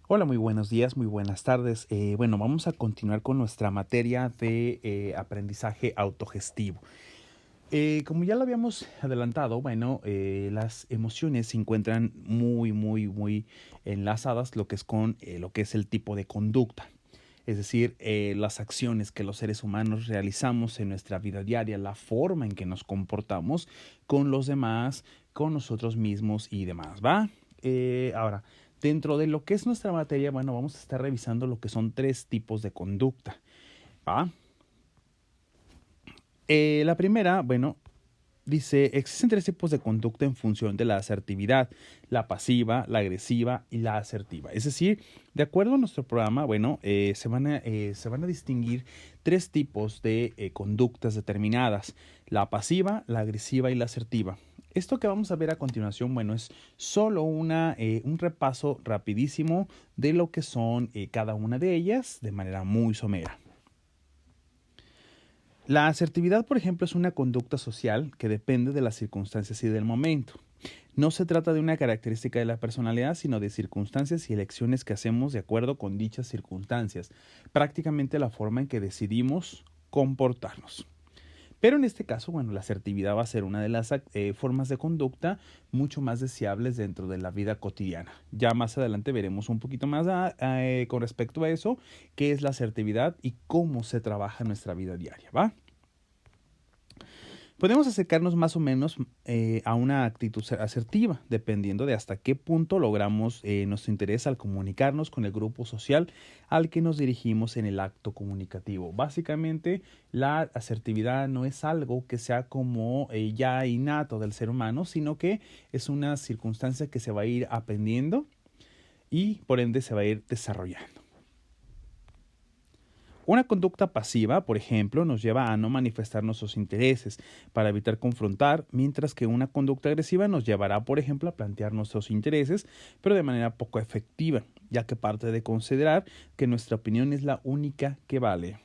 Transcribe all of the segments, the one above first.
Hola, muy buenos días, muy buenas tardes. Bueno, vamos a continuar con nuestra materia de aprendizaje autogestivo. Como ya lo habíamos adelantado, bueno, las emociones se encuentran muy enlazadas lo que es con lo que es el tipo de conducta. Es decir, las acciones que los seres humanos realizamos en nuestra vida diaria, la forma en que nos comportamos con los demás, con nosotros mismos y demás, ¿va? Ahora, dentro de lo que es nuestra materia, bueno, vamos a estar revisando lo que son tres tipos de conducta, ¿va? La primera, bueno, dice, existen tres tipos de conducta en función de la asertividad, la pasiva, la agresiva y la asertiva. Es decir, de acuerdo a nuestro programa, bueno, se van a distinguir tres tipos de conductas determinadas, la pasiva, la agresiva y la asertiva. Esto que vamos a ver a continuación, bueno, es solo un repaso rapidísimo de lo que son cada una de ellas de manera muy somera. La asertividad, por ejemplo, es una conducta social que depende de las circunstancias y del momento. No se trata de una característica de la personalidad, sino de circunstancias y elecciones que hacemos de acuerdo con dichas circunstancias, prácticamente la forma en que decidimos comportarnos. Pero en este caso, bueno, la asertividad va a ser una de las formas de conducta mucho más deseables dentro de la vida cotidiana. Ya más adelante veremos un poquito más con respecto a eso, qué es la asertividad y cómo se trabaja en nuestra vida diaria, ¿va? Podemos acercarnos más o menos a una actitud asertiva, dependiendo de hasta qué punto logramos nuestro interés al comunicarnos con el grupo social al que nos dirigimos en el acto comunicativo. Básicamente, la asertividad no es algo que sea como ya innato del ser humano, sino que es una circunstancia que se va a ir aprendiendo y por ende se va a ir desarrollando. Una conducta pasiva, por ejemplo, nos lleva a no manifestar nuestros intereses para evitar confrontar, mientras que una conducta agresiva nos llevará, por ejemplo, a plantear nuestros intereses, pero de manera poco efectiva, ya que parte de considerar que nuestra opinión es la única que vale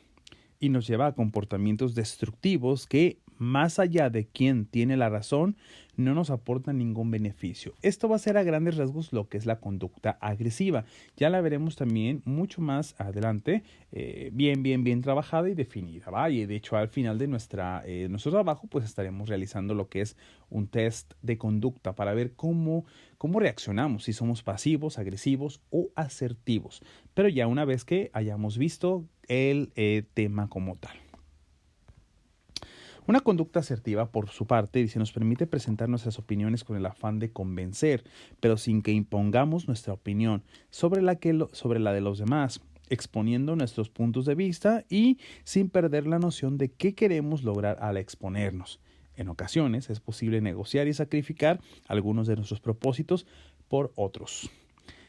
y nos lleva a comportamientos destructivos que, más allá de quién tiene la razón, no nos aportan ningún beneficio. Esto va a ser a grandes rasgos lo que es la conducta agresiva. Ya la veremos también mucho más adelante, bien trabajada y definida, ¿va? Y de hecho al final de nuestro trabajo pues estaremos realizando lo que es un test de conducta para ver cómo reaccionamos, si somos pasivos, agresivos o asertivos. Pero ya una vez que hayamos visto el tema como tal. Una conducta asertiva, por su parte, dice, nos permite presentar nuestras opiniones con el afán de convencer, pero sin que impongamos nuestra opinión sobre sobre la de los demás, exponiendo nuestros puntos de vista y sin perder la noción de qué queremos lograr al exponernos. En ocasiones es posible negociar y sacrificar algunos de nuestros propósitos por otros.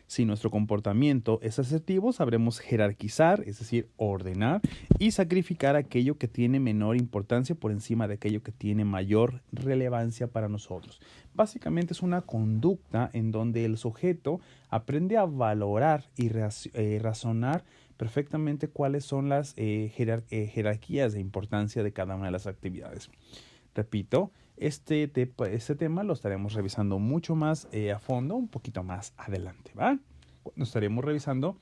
Si nuestro comportamiento es asertivo, sabremos jerarquizar, es decir, ordenar y sacrificar aquello que tiene menor importancia por encima de aquello que tiene mayor relevancia para nosotros. Básicamente es una conducta en donde el sujeto aprende a valorar y razonar perfectamente cuáles son las jerarquías de importancia de cada una de las actividades. Repito, este tema lo estaremos revisando mucho más a fondo, un poquito más adelante, ¿va? Cuando estaremos revisando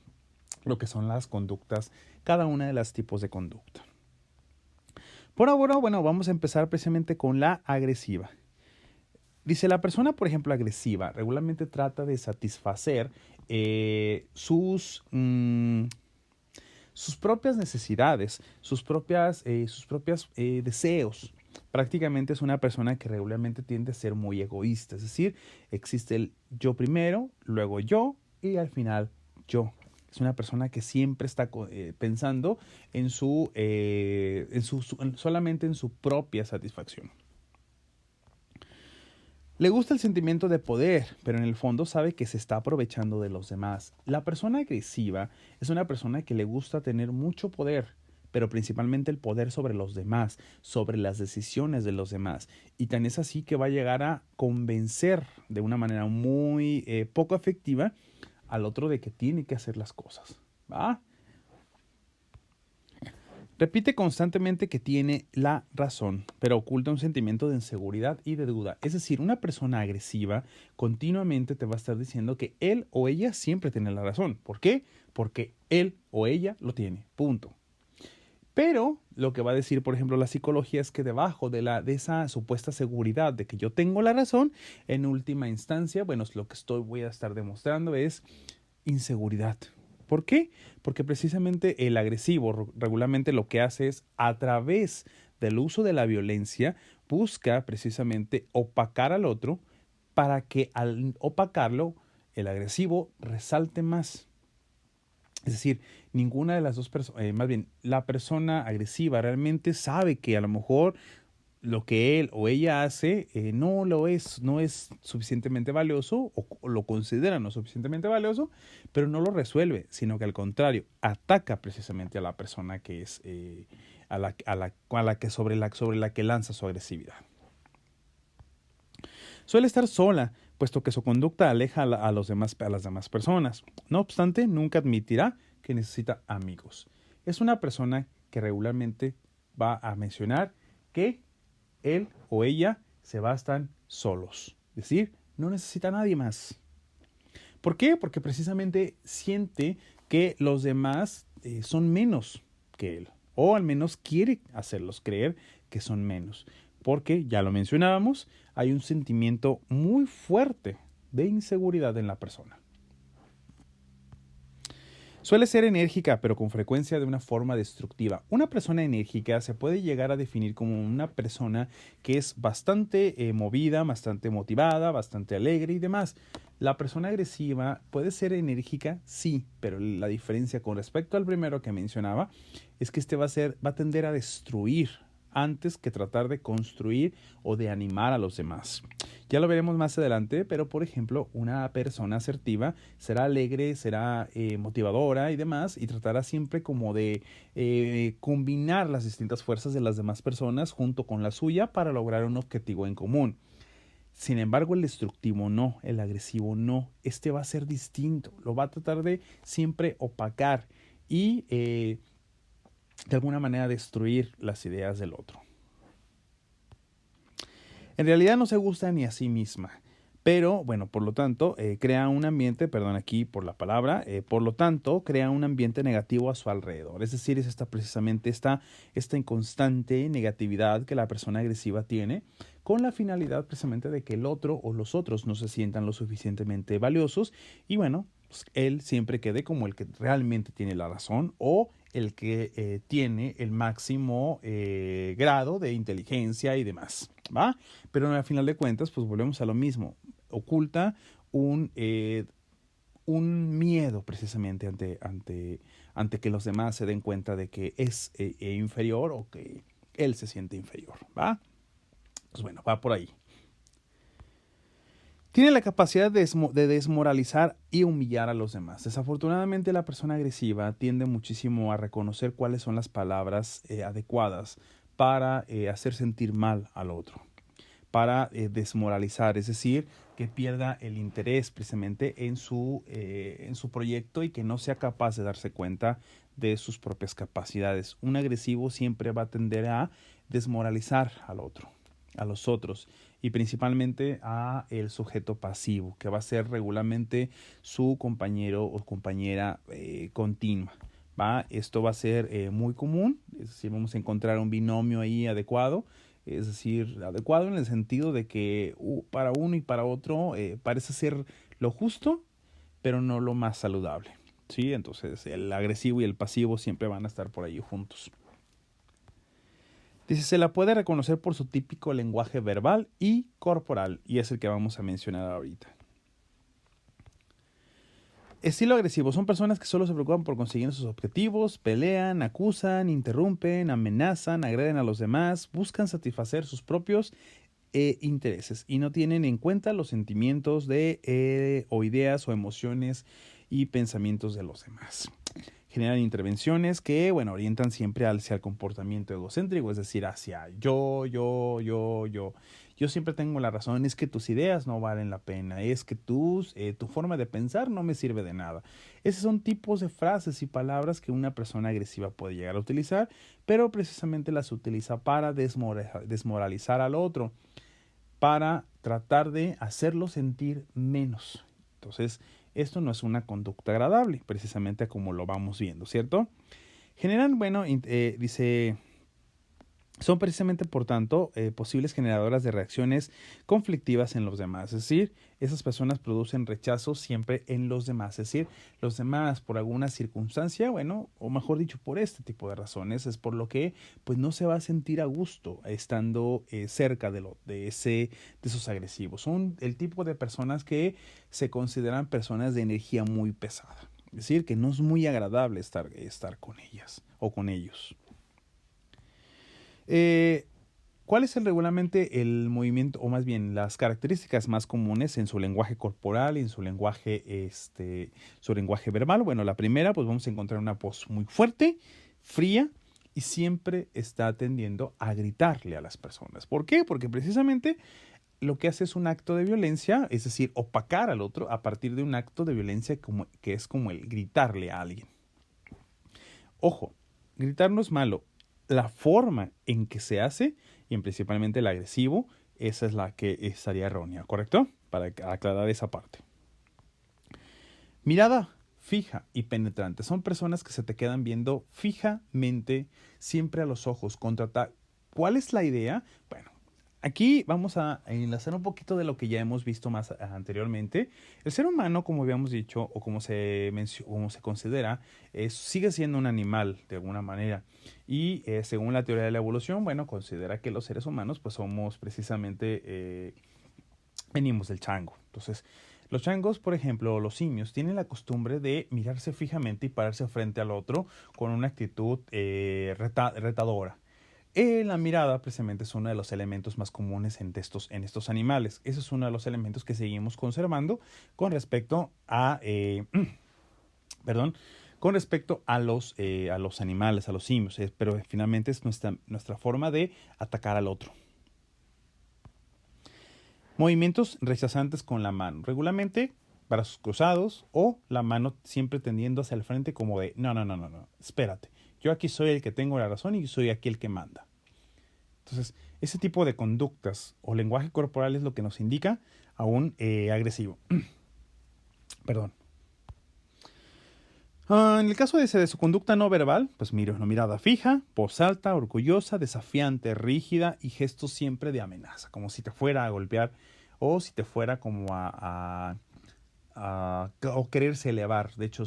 lo que son las conductas, cada una de los tipos de conducta. Por ahora, bueno, vamos a empezar precisamente con la agresiva. Dice, la persona, por ejemplo, agresiva, regularmente trata de satisfacer sus propias necesidades, sus propias deseos. Prácticamente es una persona que regularmente tiende a ser muy egoísta, es decir, existe el yo primero, luego yo y al final yo. Es una persona que siempre está pensando solamente en su propia satisfacción. Le gusta el sentimiento de poder, pero en el fondo sabe que se está aprovechando de los demás. La persona agresiva es una persona que le gusta tener mucho poder, pero principalmente el poder sobre los demás, sobre las decisiones de los demás. Y tan es así que va a llegar a convencer de una manera muy poco efectiva al otro de que tiene que hacer las cosas. ¿Va? Repite constantemente que tiene la razón, pero oculta un sentimiento de inseguridad y de duda. Es decir, una persona agresiva continuamente te va a estar diciendo que él o ella siempre tiene la razón. ¿Por qué? Porque él o ella lo tiene. Punto. Pero lo que va a decir, por ejemplo, la psicología es que debajo de esa supuesta seguridad de que yo tengo la razón, en última instancia, bueno, lo que voy a estar demostrando es inseguridad. ¿Por qué? Porque precisamente el agresivo regularmente lo que hace es, a través del uso de la violencia, busca precisamente opacar al otro para que al opacarlo, el agresivo resalte más. Es decir, ninguna de las dos personas, más bien, la persona agresiva realmente sabe que a lo mejor lo que él o ella hace no es suficientemente valioso o lo considera no suficientemente valioso, pero no lo resuelve, sino que al contrario, ataca precisamente a la persona que es, sobre la que lanza su agresividad. Suele estar sola, puesto que su conducta aleja a las demás personas. No obstante, nunca admitirá que necesita amigos. Es una persona que regularmente va a mencionar que él o ella se bastan solos. Es decir, no necesita a nadie más. ¿Por qué? Porque precisamente siente que los demás son menos que él. O al menos quiere hacerlos creer que son menos. Porque, ya lo mencionábamos, hay un sentimiento muy fuerte de inseguridad en la persona. Suele ser enérgica, pero con frecuencia de una forma destructiva. Una persona enérgica se puede llegar a definir como una persona que es bastante movida, bastante motivada, bastante alegre y demás. La persona agresiva puede ser enérgica, sí, pero la diferencia con respecto al primero que mencionaba es que va a tender a destruir antes que tratar de construir o de animar a los demás. Ya lo veremos más adelante, pero por ejemplo, una persona asertiva será alegre, será motivadora y demás, y tratará siempre como de combinar las distintas fuerzas de las demás personas junto con la suya para lograr un objetivo en común. Sin embargo, el destructivo no, el agresivo no. Este va a ser distinto, lo va a tratar de siempre opacar y de alguna manera destruir las ideas del otro. En realidad no se gusta ni a sí misma, pero bueno, por lo tanto, crea un ambiente, perdón aquí por la palabra, por lo tanto, crea un ambiente negativo a su alrededor. Es decir, es precisamente esta inconstante negatividad que la persona agresiva tiene con la finalidad precisamente de que el otro o los otros no se sientan lo suficientemente valiosos y bueno, pues él siempre quede como el que realmente tiene la razón o el que tiene el máximo grado de inteligencia y demás, ¿va? Pero al final de cuentas, pues volvemos a lo mismo. Oculta un miedo precisamente ante que los demás se den cuenta de que es inferior o que él se siente inferior, ¿va? Pues bueno, va por ahí. Tiene la capacidad de desmoralizar y humillar a los demás. Desafortunadamente, la persona agresiva tiende muchísimo a reconocer cuáles son las palabras adecuadas para hacer sentir mal al otro, para desmoralizar, es decir, que pierda el interés precisamente en su proyecto y que no sea capaz de darse cuenta de sus propias capacidades. Un agresivo siempre va a tender a desmoralizar al otro, a los otros y principalmente a el sujeto pasivo, que va a ser regularmente su compañero o compañera continua. ¿Va? Esto va a ser muy común, es decir, vamos a encontrar un binomio ahí adecuado, es decir, adecuado en el sentido de que para uno y para otro parece ser lo justo, pero no lo más saludable. ¿Sí? Entonces el agresivo y el pasivo siempre van a estar por ahí juntos. Dice, se la puede reconocer por su típico lenguaje verbal y corporal, y es el que vamos a mencionar ahorita. Estilo agresivo. Son personas que solo se preocupan por conseguir sus objetivos, pelean, acusan, interrumpen, amenazan, agreden a los demás, buscan satisfacer sus propios intereses y no tienen en cuenta los sentimientos o ideas o emociones y pensamientos de los demás. Generan intervenciones que, bueno, orientan siempre hacia el comportamiento egocéntrico, es decir, hacia yo. yo siempre tengo la razón, es que tus ideas no valen la pena, es que tu forma de pensar no me sirve de nada. Esos son tipos de frases y palabras que una persona agresiva puede llegar a utilizar, pero precisamente las utiliza para desmoralizar al otro, para tratar de hacerlo sentir menos. Entonces, esto no es una conducta agradable, precisamente como lo vamos viendo, ¿cierto? Generan, bueno, dice, son precisamente, por tanto, posibles generadoras de reacciones conflictivas en los demás. Es decir, esas personas producen rechazo siempre en los demás. Es decir, los demás, por alguna circunstancia, bueno, o mejor dicho, por este tipo de razones, es por lo que pues no se va a sentir a gusto estando cerca de esos agresivos. Son el tipo de personas que se consideran personas de energía muy pesada. Es decir, que no es muy agradable estar con ellas o con ellos. ¿Cuál es regularmente el movimiento, o más bien las características más comunes en su lenguaje corporal y en su lenguaje verbal? Bueno, la primera, pues vamos a encontrar una voz muy fuerte, fría, y siempre está tendiendo a gritarle a las personas. ¿Por qué? Porque precisamente lo que hace es un acto de violencia, es decir, opacar al otro a partir de un acto de violencia que es como el gritarle a alguien. Ojo, gritar no es malo. La forma en que se hace, y principalmente el agresivo, esa es la que estaría errónea, ¿correcto? Para aclarar esa parte. Mirada fija y penetrante. Son personas que se te quedan viendo fijamente, siempre a los ojos. ¿Cuál es la idea? Bueno, aquí vamos a enlazar un poquito de lo que ya hemos visto más anteriormente. El ser humano, como habíamos dicho, o como se considera, sigue siendo un animal de alguna manera. Y según la teoría de la evolución, bueno, considera que los seres humanos pues somos precisamente, venimos del chango. Entonces, los changos, por ejemplo, los simios, tienen la costumbre de mirarse fijamente y pararse frente al otro con una actitud retadora. La mirada precisamente es uno de los elementos más comunes en estos animales. Ese es uno de los elementos que seguimos conservando con respecto a, con respecto a los animales, a los simios. Pero finalmente es nuestra forma de atacar al otro. Movimientos rechazantes con la mano. Regularmente, brazos cruzados o la mano siempre tendiendo hacia el frente como de, no, espérate. Yo aquí soy el que tengo la razón y soy aquí el que manda. Entonces, ese tipo de conductas o lenguaje corporal es lo que nos indica a un agresivo. Perdón. En el caso de su conducta no verbal, pues miro una mirada fija, voz alta, orgullosa, desafiante, rígida y gestos siempre de amenaza, como si te fuera a golpear o si te fuera como o quererse elevar. De hecho,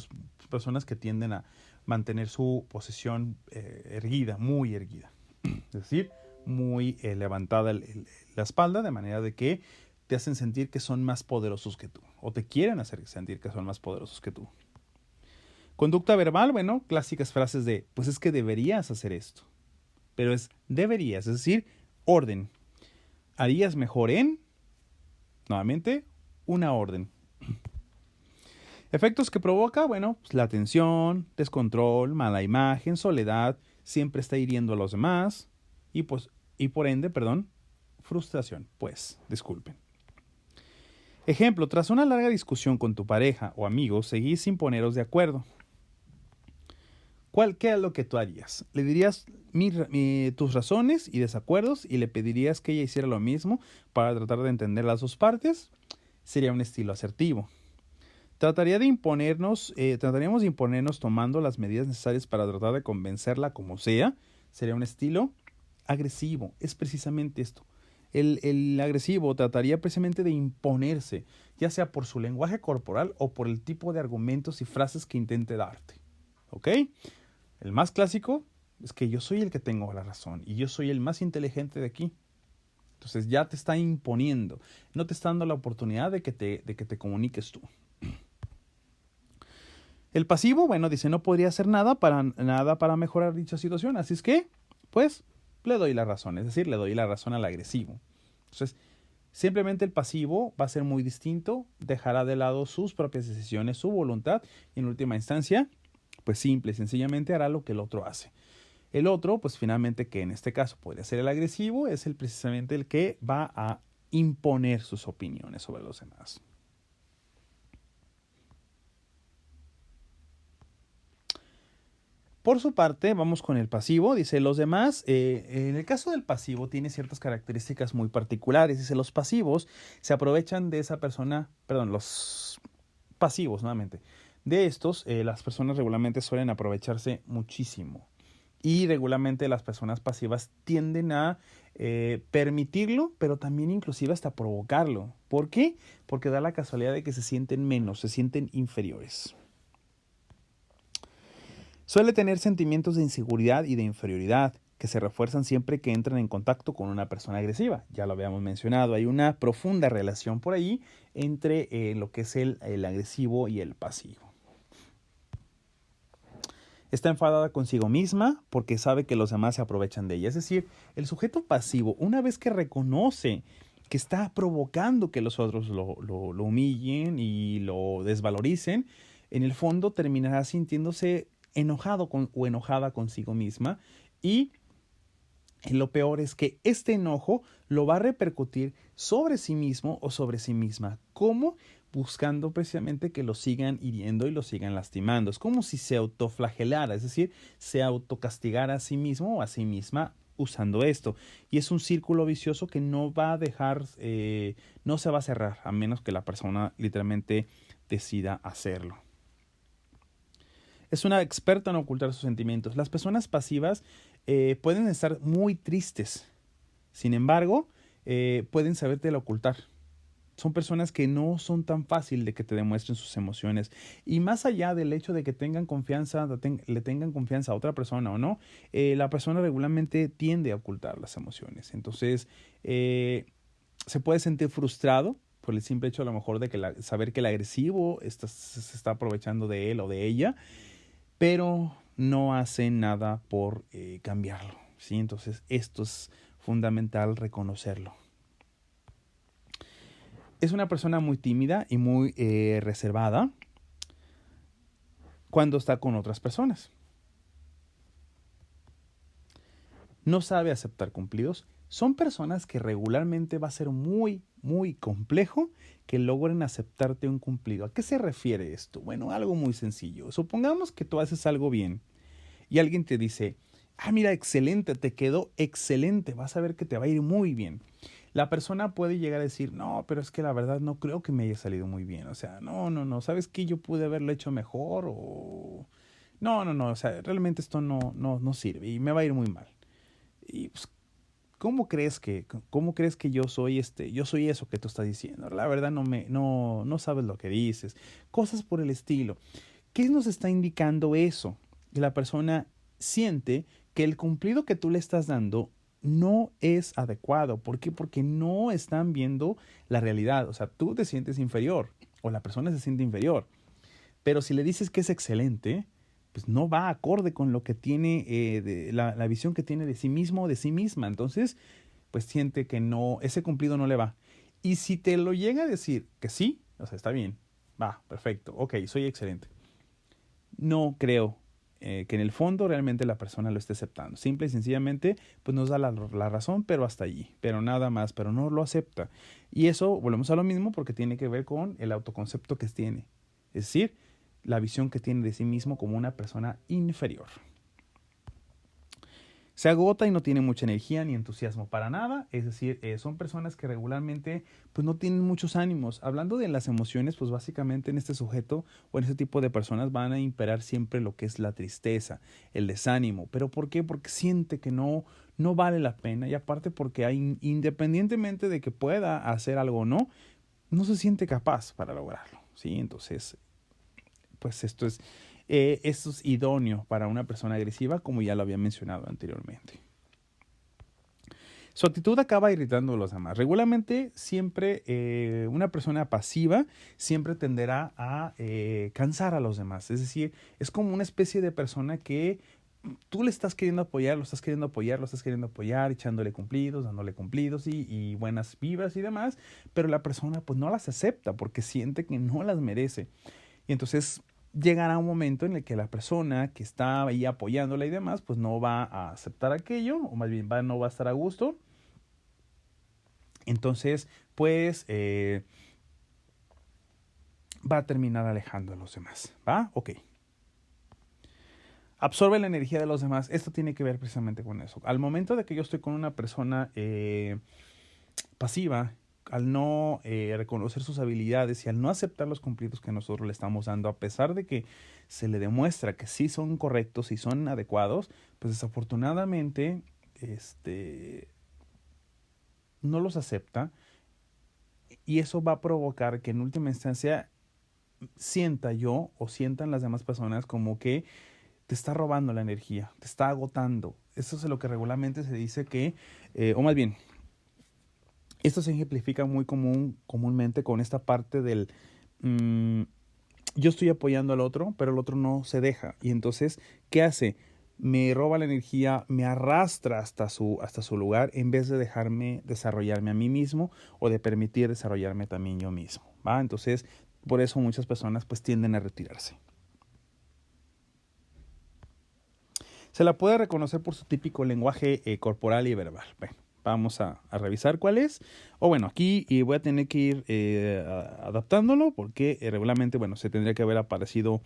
personas que tienden a mantener su posición erguida, muy erguida. Es decir, muy levantada la espalda, de manera de que te hacen sentir que son más poderosos que tú, o te quieren hacer sentir que son más poderosos que tú. Conducta verbal, bueno, clásicas frases de, pues es que deberías hacer esto, pero es deberías, es decir, orden. Harías mejor en, nuevamente, una orden. Efectos que provoca, bueno, pues la tensión, descontrol, mala imagen, soledad, siempre está hiriendo a los demás y por ende, frustración. Pues, disculpen. Ejemplo, tras una larga discusión con tu pareja o amigo, seguís sin poneros de acuerdo. ¿Qué es lo que tú harías? Le dirías tus razones y desacuerdos y le pedirías que ella hiciera lo mismo para tratar de entender las dos partes. Sería un estilo asertivo. Trataríamos de imponernos tomando las medidas necesarias para tratar de convencerla como sea. Sería un estilo agresivo. Es precisamente esto. El agresivo trataría precisamente de imponerse, ya sea por su lenguaje corporal o por el tipo de argumentos y frases que intente darte. ¿Ok? El más clásico es que yo soy el que tengo la razón y yo soy el más inteligente de aquí. Entonces ya te está imponiendo, no te está dando la oportunidad de que te comuniques tú. El pasivo, bueno, dice, no podría hacer nada para mejorar dicha situación, así es que, pues, le doy la razón, es decir, le doy la razón al agresivo. Entonces, simplemente el pasivo va a ser muy distinto, dejará de lado sus propias decisiones, su voluntad, y en última instancia, pues simple y sencillamente hará lo que el otro hace. El otro, pues finalmente, que en este caso podría ser el agresivo, es precisamente el que va a imponer sus opiniones sobre los demás. Por su parte, vamos con el pasivo. Dice, los demás, en el caso del pasivo, tiene ciertas características muy particulares. Dice, los pasivos se aprovechan de esa persona, perdón, los pasivos, nuevamente. De estos, las personas regularmente suelen aprovecharse muchísimo. Y regularmente las personas pasivas tienden a permitirlo, pero también inclusive hasta provocarlo. ¿Por qué? Porque da la casualidad de que se sienten menos, se sienten inferiores. Suele tener sentimientos de inseguridad y de inferioridad que se refuerzan siempre que entran en contacto con una persona agresiva. Ya lo habíamos mencionado, hay una profunda relación por ahí entre lo que es el agresivo y el pasivo. Está enfadada consigo misma porque sabe que los demás se aprovechan de ella. Es decir, el sujeto pasivo, una vez que reconoce que está provocando que los otros lo humillen y lo desvaloricen, en el fondo terminará sintiéndose enojado o enojada consigo misma, y lo peor es que este enojo lo va a repercutir sobre sí mismo o sobre sí misma. ¿Cómo? Buscando precisamente que lo sigan hiriendo y lo sigan lastimando. Es como si se autoflagelara, es decir, se autocastigara a sí mismo o a sí misma usando esto. Y es un círculo vicioso que no va a dejar, no se va a cerrar, a menos que la persona literalmente decida hacerlo. Es una experta en ocultar sus sentimientos. Las personas pasivas pueden estar muy tristes. Sin embargo, pueden sabértelo ocultar. Son personas que no son tan fácil de que te demuestren sus emociones. Y más allá del hecho de que tengan confianza, le tengan confianza a otra persona o no, la persona regularmente tiende a ocultar las emociones. Entonces, se puede sentir frustrado por el simple hecho a lo mejor de que saber que el agresivo se está aprovechando de él o de ella, pero no hace nada por cambiarlo, ¿sí? Entonces, esto es fundamental reconocerlo. Es una persona muy tímida y muy reservada cuando está con otras personas. No sabe aceptar cumplidos. Son personas que regularmente va a ser muy, muy complejo que logren aceptarte un cumplido. ¿A qué se refiere esto? Bueno, algo muy sencillo. Supongamos que tú haces algo bien y alguien te dice, mira, excelente, te quedó excelente, vas a ver que te va a ir muy bien. La persona puede llegar a decir, no, pero es que la verdad no creo que me haya salido muy bien. O sea, no, ¿sabes qué? Yo pude haberlo hecho mejor o... No, o sea, realmente esto no sirve y me va a ir muy mal. Y pues, ¿cómo crees que yo soy yo soy eso que tú estás diciendo? La verdad no sabes lo que dices. Cosas por el estilo. ¿Qué nos está indicando eso? Que la persona siente que el cumplido que tú le estás dando no es adecuado. ¿Por qué? Porque no están viendo la realidad. O sea, tú te sientes inferior o la persona se siente inferior. Pero si le dices que es excelente, pues no va acorde con lo que tiene, la visión que tiene de sí mismo o de sí misma. Entonces, pues siente que no, ese cumplido no le va. Y si te lo llega a decir que sí, o sea, está bien, va, perfecto, ok, soy excelente. No creo que en el fondo realmente la persona lo esté aceptando. Simple y sencillamente, pues nos da la razón, pero hasta allí, pero nada más, pero no lo acepta. Y eso, volvemos a lo mismo, porque tiene que ver con el autoconcepto que tiene. Es decir, la visión que tiene de sí mismo como una persona inferior. Se agota y no tiene mucha energía ni entusiasmo para nada, es decir, son personas que regularmente pues no tienen muchos ánimos. Hablando de las emociones, pues básicamente en este sujeto o en este tipo de personas van a imperar siempre lo que es la tristeza, el desánimo. ¿Pero por qué? Porque siente que no vale la pena, y aparte porque independientemente de que pueda hacer algo o no, no se siente capaz para lograrlo, ¿sí? Entonces, pues esto es idóneo para una persona agresiva, como ya lo había mencionado anteriormente. Su actitud acaba irritando a los demás. Regularmente, siempre una persona pasiva siempre tenderá a cansar a los demás. Es decir, es como una especie de persona que tú le estás queriendo apoyar, lo estás queriendo apoyar, echándole cumplidos, dándole cumplidos y buenas vibras y demás, pero la persona pues no las acepta porque siente que no las merece. Y entonces llegará un momento en el que la persona que está ahí apoyándola y demás, pues no va a aceptar aquello, o más bien no va a estar a gusto. Entonces, pues va a terminar alejando a los demás, ¿va? Ok. Absorbe la energía de los demás. Esto tiene que ver precisamente con eso. Al momento de que yo estoy con una persona pasiva, al no reconocer sus habilidades y al no aceptar los cumplidos que nosotros le estamos dando, a pesar de que se le demuestra que sí son correctos y son adecuados, pues desafortunadamente no los acepta, y eso va a provocar que en última instancia sienta yo o sientan las demás personas como que te está robando la energía, te está agotando. Eso es lo que regularmente se dice que, o más bien, esto se ejemplifica muy comúnmente con esta parte del yo estoy apoyando al otro, pero el otro no se deja. Y entonces, ¿qué hace? Me roba la energía, me arrastra hasta su lugar en vez de dejarme desarrollarme a mí mismo o de permitir desarrollarme también yo mismo, ¿va? Entonces, por eso muchas personas pues tienden a retirarse. Se la puede reconocer por su típico lenguaje corporal y verbal. Bueno, vamos a revisar cuál es. O bueno, aquí voy a tener que ir adaptándolo porque regularmente, bueno, se tendría que haber aparecido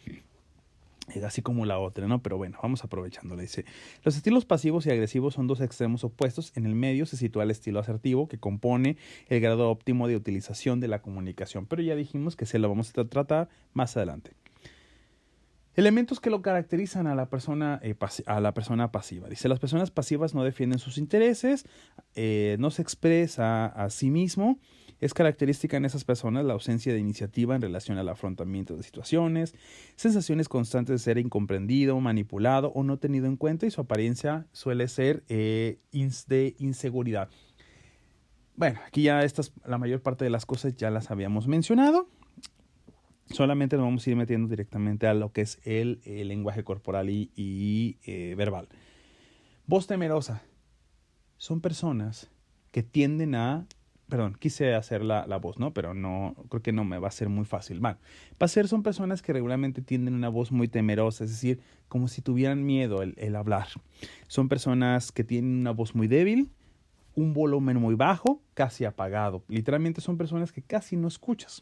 así como la otra, ¿no? Pero bueno, vamos aprovechándolo. Dice, los estilos pasivos y agresivos son dos extremos opuestos. En el medio se sitúa el estilo asertivo, que compone el grado óptimo de utilización de la comunicación. Pero ya dijimos que se lo vamos a tratar más adelante. Elementos que lo caracterizan a la persona pasiva. Dice, las personas pasivas no defienden sus intereses, no se expresa a sí mismo. Es característica en esas personas la ausencia de iniciativa en relación al afrontamiento de situaciones, sensaciones constantes de ser incomprendido, manipulado o no tenido en cuenta, y su apariencia suele ser de inseguridad. Bueno, aquí ya la mayor parte de las cosas ya las habíamos mencionado. Solamente nos vamos a ir metiendo directamente a lo que es el lenguaje corporal y verbal. Voz temerosa. Son personas que tienden a... Perdón, quise hacer la voz, ¿no? Pero no, creo que no me va a ser muy fácil. Bueno, son personas que regularmente tienen una voz muy temerosa, es decir, como si tuvieran miedo el hablar. Son personas que tienen una voz muy débil, un volumen muy bajo, casi apagado. Literalmente son personas que casi no escuchas.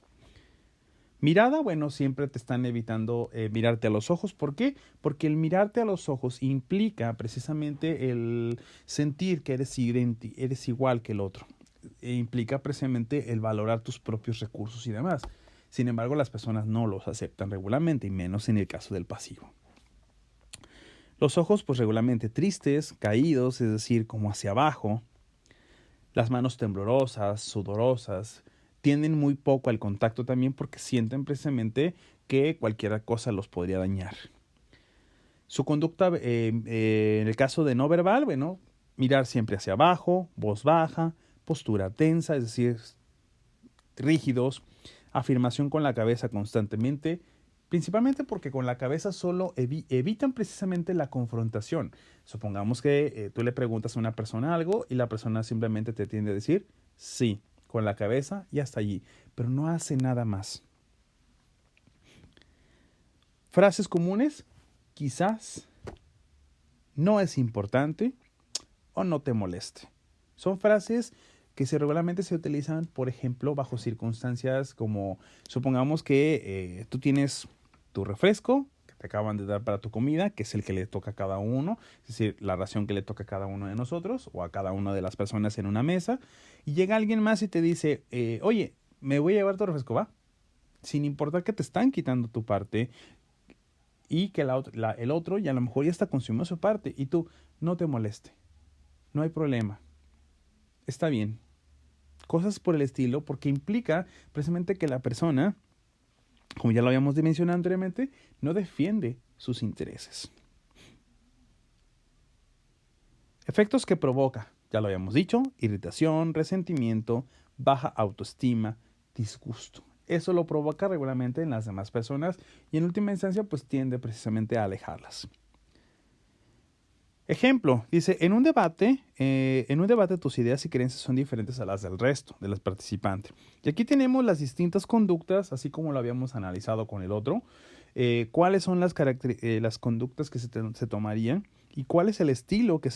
Mirada, bueno, siempre te están evitando mirarte a los ojos. ¿Por qué? Porque el mirarte a los ojos implica precisamente el sentir que eres igual que el otro. Implica precisamente el valorar tus propios recursos y demás. Sin embargo, las personas no los aceptan regularmente, y menos en el caso del pasivo. Los ojos, pues regularmente tristes, caídos, es decir, como hacia abajo. Las manos temblorosas, sudorosas. Tienden muy poco al contacto también porque sienten precisamente que cualquier cosa los podría dañar. Su conducta, en el caso de no verbal, bueno, mirar siempre hacia abajo, voz baja, postura tensa, es decir, rígidos, afirmación con la cabeza constantemente, principalmente porque con la cabeza solo evitan precisamente la confrontación. Supongamos que tú le preguntas a una persona algo y la persona simplemente te tiende a decir sí, con la cabeza y hasta allí, pero no hace nada más. Frases comunes, quizás, no es importante o no te moleste. Son frases que regularmente se utilizan, por ejemplo, bajo circunstancias como, supongamos que tú tienes tu refresco que te acaban de dar para tu comida, que es el que le toca a cada uno, es decir, la ración que le toca a cada uno de nosotros o a cada una de las personas en una mesa, y llega alguien más y te dice, oye, me voy a llevar tu refresco, ¿va? Sin importar que te están quitando tu parte y que el otro ya a lo mejor ya está consumiendo su parte, y tú, no te moleste, no hay problema, está bien. Cosas por el estilo, porque implica precisamente que la persona, como ya lo habíamos mencionado anteriormente, no defiende sus intereses. Efectos que provoca, ya lo habíamos dicho, irritación, resentimiento, baja autoestima, disgusto. Eso lo provoca regularmente en las demás personas y en última instancia pues tiende precisamente a alejarlas. Ejemplo, dice, en un debate tus ideas y creencias son diferentes a las del resto de los participantes. Y aquí tenemos las distintas conductas, así como lo habíamos analizado con el otro. cuáles son las conductas que se tomarían y cuál es el estilo del que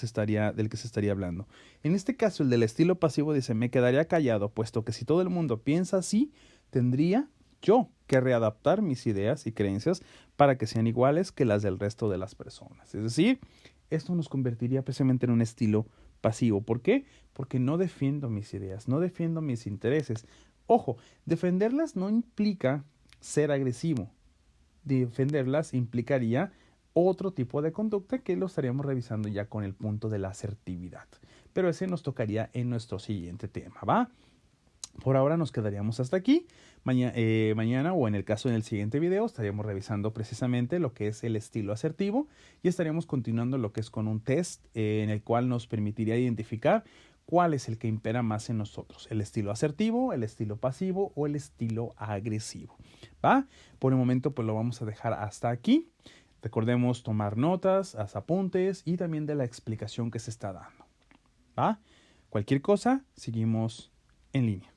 se estaría hablando. En este caso, el del estilo pasivo dice, me quedaría callado, puesto que si todo el mundo piensa así, tendría yo que readaptar mis ideas y creencias para que sean iguales que las del resto de las personas. Es decir, esto nos convertiría precisamente en un estilo pasivo. ¿Por qué? Porque no defiendo mis ideas, no defiendo mis intereses. Ojo, defenderlas no implica ser agresivo. Defenderlas implicaría otro tipo de conducta que lo estaríamos revisando ya con el punto de la asertividad. Pero ese nos tocaría en nuestro siguiente tema, ¿va? Por ahora nos quedaríamos hasta aquí. Mañana o en el caso en el siguiente video estaríamos revisando precisamente lo que es el estilo asertivo y estaríamos continuando lo que es con un test en el cual nos permitiría identificar cuál es el que impera más en nosotros, el estilo asertivo, el estilo pasivo o el estilo agresivo. ¿Va? Por el momento pues lo vamos a dejar hasta aquí. Recordemos tomar notas, haz apuntes y también de la explicación que se está dando. ¿Va? Cualquier cosa, seguimos en línea.